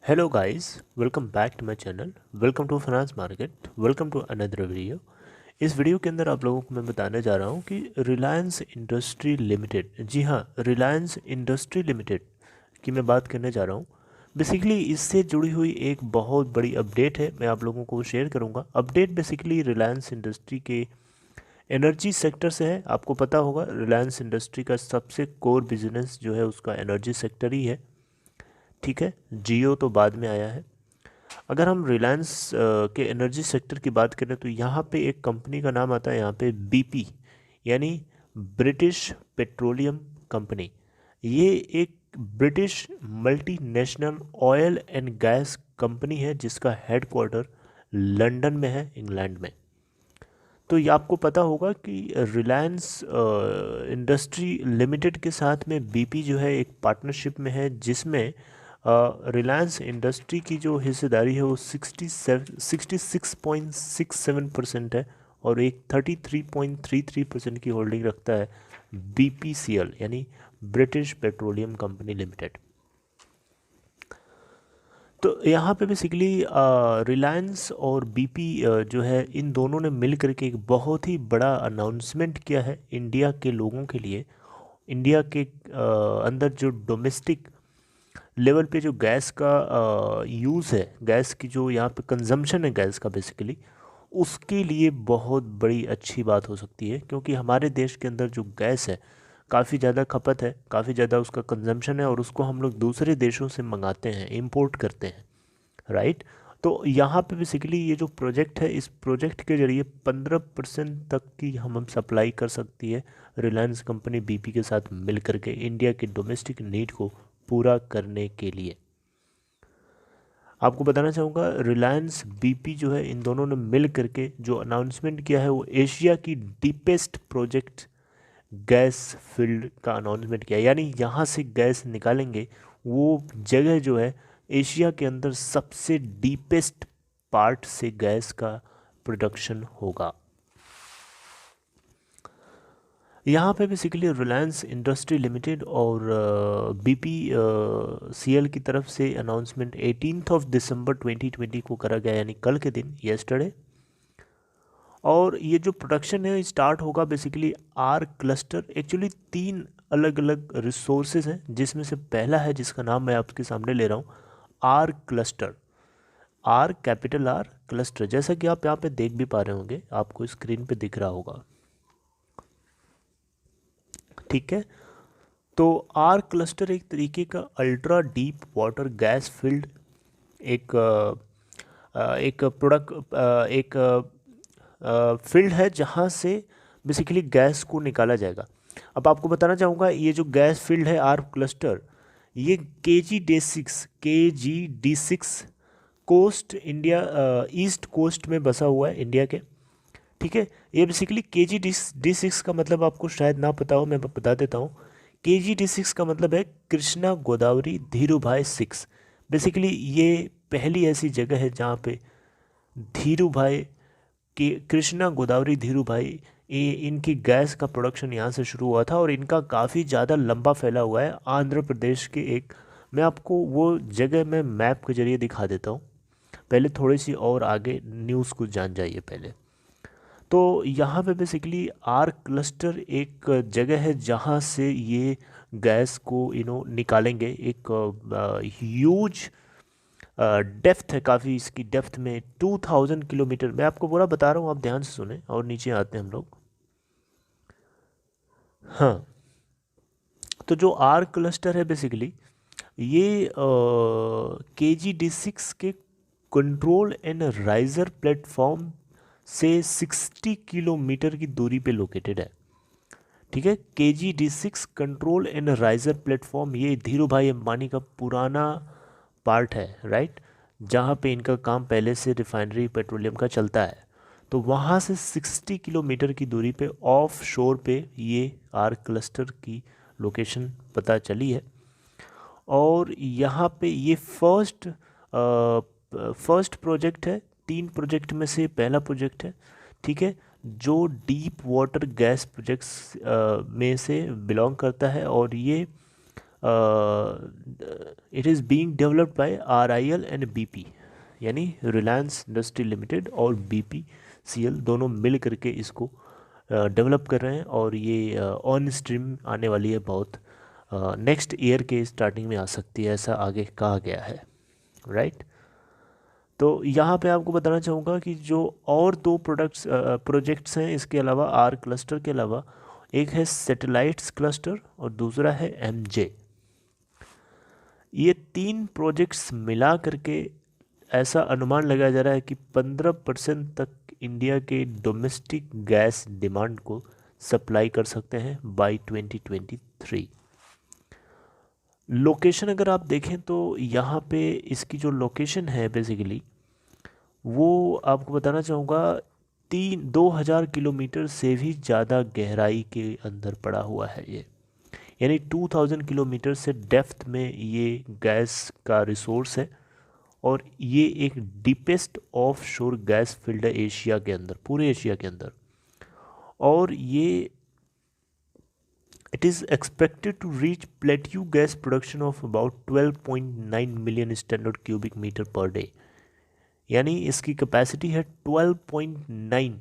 Hello guys, welcome back to my channel. Welcome to Finance Market. Welcome to another video. इस video के अंदर आप लोगों को मैं बताने जा रहा हूँ कि रिलायंस इंडस्ट्री लिमिटेड, जी हाँ, रिलायंस इंडस्ट्री लिमिटेड की मैं बात करने जा रहा हूँ। बेसिकली इससे जुड़ी हुई एक बहुत बड़ी अपडेट है, मैं आप लोगों को शेयर करूँगा। अपडेट बेसिकली रिलायंस इंडस्ट्री के एनर्जी सेक्टर से है। आपको पता होगा रिलायंस इंडस्ट्री का सबसे कोर बिजनेस जो है उसका एनर्जी सेक्टर ही है, ठीक है। जियो तो बाद में आया है। अगर हम रिलायंस के एनर्जी सेक्टर की बात करें तो यहाँ पे एक कंपनी का नाम आता है, यहाँ पे बीपी यानी ब्रिटिश पेट्रोलियम कंपनी। ये एक British multinational oil and gas company है जिसका हेडक्वार्टर लंदन में है, इंग्लैंड में। तो ये आपको पता होगा कि रिलायंस इंडस्ट्री लिमिटेड के साथ में बीपी जो है एक पार्टनरशिप में है, जिसमें रिलायंस इंडस्ट्री की जो हिस्सेदारी है वो 66.67% है और एक 33.33% की होल्डिंग रखता है बीपीसीएल यानी ब्रिटिश पेट्रोलियम कंपनी लिमिटेड। तो यहाँ पे बेसिकली रिलायंस और बीपी जो है इन दोनों ने मिल करके एक बहुत ही बड़ा अनाउंसमेंट किया है इंडिया के लोगों के लिए। इंडिया के अंदर जो डोमेस्टिक लेवल पे जो गैस का यूज़ है, गैस की जो यहाँ पे कंजम्पशन है गैस का, बेसिकली उसके लिए बहुत बड़ी अच्छी बात हो सकती है, क्योंकि हमारे देश के अंदर जो गैस है काफ़ी ज़्यादा खपत है, काफ़ी ज़्यादा उसका कंजम्पशन है और उसको हम लोग दूसरे देशों से मंगाते हैं, इंपोर्ट करते हैं, राइट। तो यहाँ पे बेसिकली ये जो प्रोजेक्ट है, इस प्रोजेक्ट के जरिए 15% तक की हम सप्लाई कर सकती है रिलायंस कंपनी बीपी के साथ मिल करके इंडिया के डोमेस्टिक नीड को पूरा करने के लिए। आपको बताना चाहूँगा रिलायंस बीपी जो है इन दोनों ने मिल करके जो अनाउंसमेंट किया है वो एशिया की डीपेस्ट प्रोजेक्ट गैस फील्ड का अनाउंसमेंट किया, यानी यहाँ से गैस निकालेंगे वो जगह जो है एशिया के अंदर सबसे डीपेस्ट पार्ट से गैस का प्रोडक्शन होगा। यहाँ पे बेसिकली रिलायंस इंडस्ट्री लिमिटेड और बीपी सीएल की तरफ से अनाउंसमेंट 18 दिसंबर 2020 को करा गया, यानी कल के दिन, येस्टरडे। और ये जो प्रोडक्शन है स्टार्ट होगा बेसिकली आर क्लस्टर, एक्चुअली 3 अलग अलग रिसोर्सेज हैं, जिसमें से पहला है जिसका नाम मैं आपके सामने ले रहा हूँ, R cluster. R capital R cluster, जैसा कि आप यहाँ पे देख भी पा रहे होंगे, आपको स्क्रीन पे दिख रहा होगा, ठीक है। तो आर क्लस्टर एक तरीके का ultra deep water gas field एक एक प्रोडक्ट एक फील्ड है जहाँ से बेसिकली गैस को निकाला जाएगा। अब आपको बताना चाहूँगा ये जो गैस फील्ड है आर क्लस्टर, ये KG-D6 coast India east coast में बसा हुआ है इंडिया के, ठीक है। ये बेसिकली KG-D6 का मतलब आपको शायद ना पता हो, मैं बता देता हूँ। KG-D6 का मतलब है कृष्णा गोदावरी धीरूभाई 6। बेसिकली ये पहली ऐसी जगह है जहाँ पे धीरूभाई के, कृष्णा गोदावरी धीरूभाई, ये इनकी गैस का प्रोडक्शन यहाँ से शुरू हुआ था और इनका काफ़ी ज़्यादा लंबा फैला हुआ है आंध्र प्रदेश के एक, मैं आपको वो जगह मैं मैप के जरिए दिखा देता हूँ। पहले थोड़ी सी और आगे न्यूज़ को जान जाइए पहले। तो यहाँ पे बेसिकली आर क्लस्टर एक जगह है जहाँ से ये गैस को निकालेंगे। एक ह्यूज डेप्थ है, काफ़ी इसकी डेप्थ में 2000 किलोमीटर, मैं आपको पूरा बता रहा हूँ, आप ध्यान से सुने। और नीचे आते हैं हम लोग। हाँ, तो जो आर क्लस्टर है बेसिकली ये KG-D6 के कंट्रोल एंड राइजर प्लेटफॉर्म से 60 किलोमीटर की दूरी पे लोकेटेड है, ठीक है। KG-D6 control and riser platform ये धीरूभाई अंबानी का पुराना पार्ट है, राइट, जहाँ पे इनका काम पहले से रिफाइनरी पेट्रोलियम का चलता है। तो वहाँ से 60 किलोमीटर की दूरी पे ऑफ शोर पे ये आर क्लस्टर की लोकेशन पता चली है। और यहाँ पे ये फर्स्ट प्रोजेक्ट है, 3 प्रोजेक्ट में से पहला प्रोजेक्ट है, ठीक है, जो डीप वाटर गैस प्रोजेक्ट्स में से बिलोंग करता है। और ये it is being developed by RIL and BP, यानी रिलायंस इंडस्ट्री लिमिटेड और BPCL दोनों मिल करके इसको डेवलप कर रहे हैं, और ये ऑन स्ट्रीम आने वाली है, बहुत नेक्स्ट ईयर के स्टार्टिंग में आ सकती है, ऐसा आगे कहा गया है, राइट। तो यहाँ पे आपको बताना चाहूँगा कि जो और दो प्रोजेक्ट्स हैं इसके अलावा, आर क्लस्टर के अलावा, एक है सैटेलाइट्स क्लस्टर और दूसरा है MJ। ये 3 प्रोजेक्ट्स मिला करके ऐसा अनुमान लगाया जा रहा है कि 15% तक इंडिया के डोमेस्टिक गैस डिमांड को सप्लाई कर सकते हैं बाय 2023। लोकेशन अगर आप देखें तो यहाँ पे इसकी जो लोकेशन है बेसिकली, वो आपको बताना चाहूँगा 2000 किलोमीटर से भी ज़्यादा गहराई के अंदर पड़ा हुआ है ये, यानी 2000 किलोमीटर से डेप्थ में ये गैस का रिसोर्स है, और ये एक deepest offshore gas field है एशिया के अंदर, पूरे एशिया के अंदर। और ये it is expected to reach plateau gas production of about 12.9 million standard cubic metre per day, यानी इसकी कैपेसिटी है 12.9,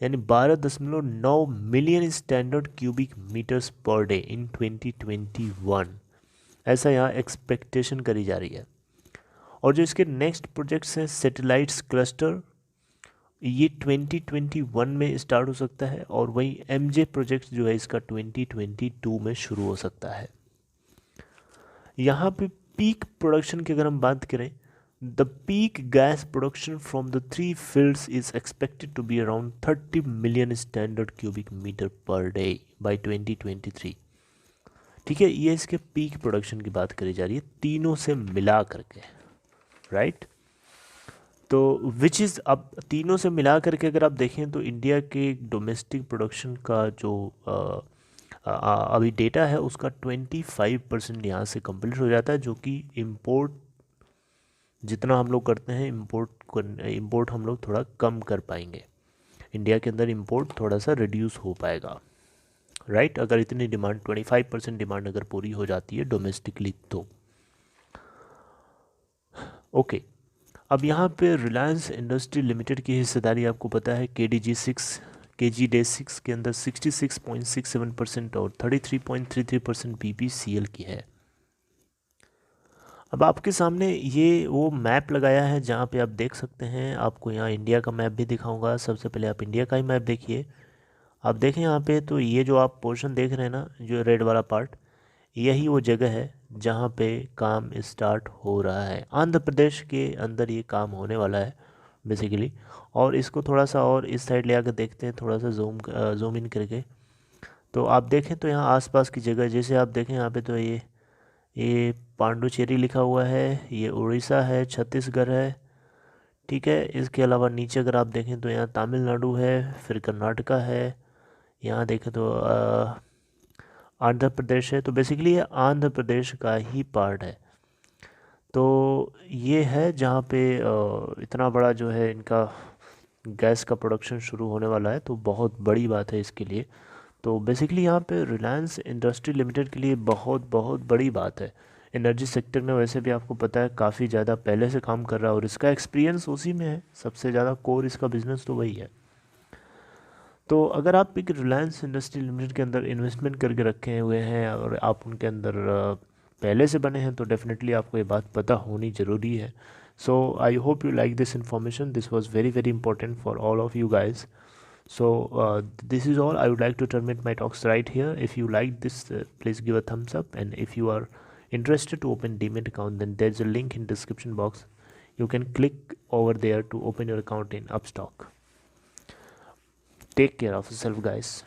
यानी 12.9 million standard cubic metres per day in 2021, ऐसा यहाँ एक्सपेक्टेशन करी जा रही है। और जो इसके नेक्स्ट प्रोजेक्ट्स हैं सैटेलाइट्स क्लस्टर, ये 2021 में स्टार्ट हो सकता है, और वहीं MJ प्रोजेक्ट जो है इसका 2022 में शुरू हो सकता है। यहाँ पे पीक प्रोडक्शन की अगर हम बात करें, the peak gas production from the 3 fields is expected to be around 30 million standard cubic metre per day by 2023। ठीक है, ये इसके पीक प्रोडक्शन की बात करी जा रही है तीनों से मिला करके, राइट। तो विच इज़, अब तीनों से मिला करके अगर आप देखें तो इंडिया के डोमेस्टिक प्रोडक्शन का जो अभी डेटा है उसका 25% यहाँ से कंप्लीट हो जाता है, जो कि इम्पोर्ट जितना हम लोग करते हैं, इम्पोर्ट हम लोग थोड़ा कम कर पाएंगे, इंडिया के अंदर इम्पोर्ट थोड़ा सा रिड्यूस हो पाएगा, राइट। अगर इतनी डिमांड 25% डिमांड अगर पूरी हो जाती है डोमेस्टिकली तो ओके। अब यहाँ पे रिलायंस इंडस्ट्री लिमिटेड की हिस्सेदारी आपको पता है KG-DA6 के अंदर 66.67% और 33.33% BPCL की है। अब आपके सामने ये वो मैप लगाया है जहाँ पे आप देख सकते हैं, आपको यहाँ इंडिया का मैप भी दिखाऊंगा। सबसे पहले आप इंडिया का ही मैप देखिए। आप देखें यहाँ पे, तो ये जो आप पोर्शन देख रहे हैं ना, जो रेड वाला पार्ट, यही वो जगह है जहाँ पे काम स्टार्ट हो रहा है। आंध्र प्रदेश के अंदर ये काम होने वाला है बेसिकली। और इसको थोड़ा सा और इस साइड ले आकर देखते हैं, थोड़ा सा जूम इन करके। तो आप देखें तो यहाँ आसपास की जगह, जैसे आप देखें यहाँ पे, तो ये पांडुचेरी लिखा हुआ है, ये उड़ीसा है, छत्तीसगढ़ है, ठीक है। इसके अलावा नीचे अगर आप देखें तो यहाँ तमिलनाडु है, फिर कर्नाटका है, यहाँ देखें तो आंध्र प्रदेश है। तो बेसिकली ये आंध्र प्रदेश का ही पार्ट है। तो ये है जहाँ पे इतना बड़ा जो है इनका गैस का प्रोडक्शन शुरू होने वाला है, तो बहुत बड़ी बात है इसके लिए। तो बेसिकली यहाँ पे रिलायंस इंडस्ट्री लिमिटेड के लिए बहुत बहुत बड़ी बात है। एनर्जी सेक्टर में वैसे भी आपको पता है काफ़ी ज़्यादा पहले से काम कर रहा है, और इसका एक्सपीरियंस उसी में है, सबसे ज़्यादा कोर इसका बिजनेस तो वही है। तो अगर आप एक रिलायंस इंडस्ट्री लिमिटेड के अंदर इन्वेस्टमेंट करके रखे हुए हैं और आप उनके अंदर पहले से बने हैं, तो डेफिनेटली आपको ये बात पता होनी ज़रूरी है। So I hope you like this information. This was very very important for all of you guys. So this is all. I would like to terminate my talks right here. If you like this, please give a thumbs up, and if you are interested to open Demat account, then there's a link in description box. You can click over there to open your account in Upstock. Take care of yourself, guys.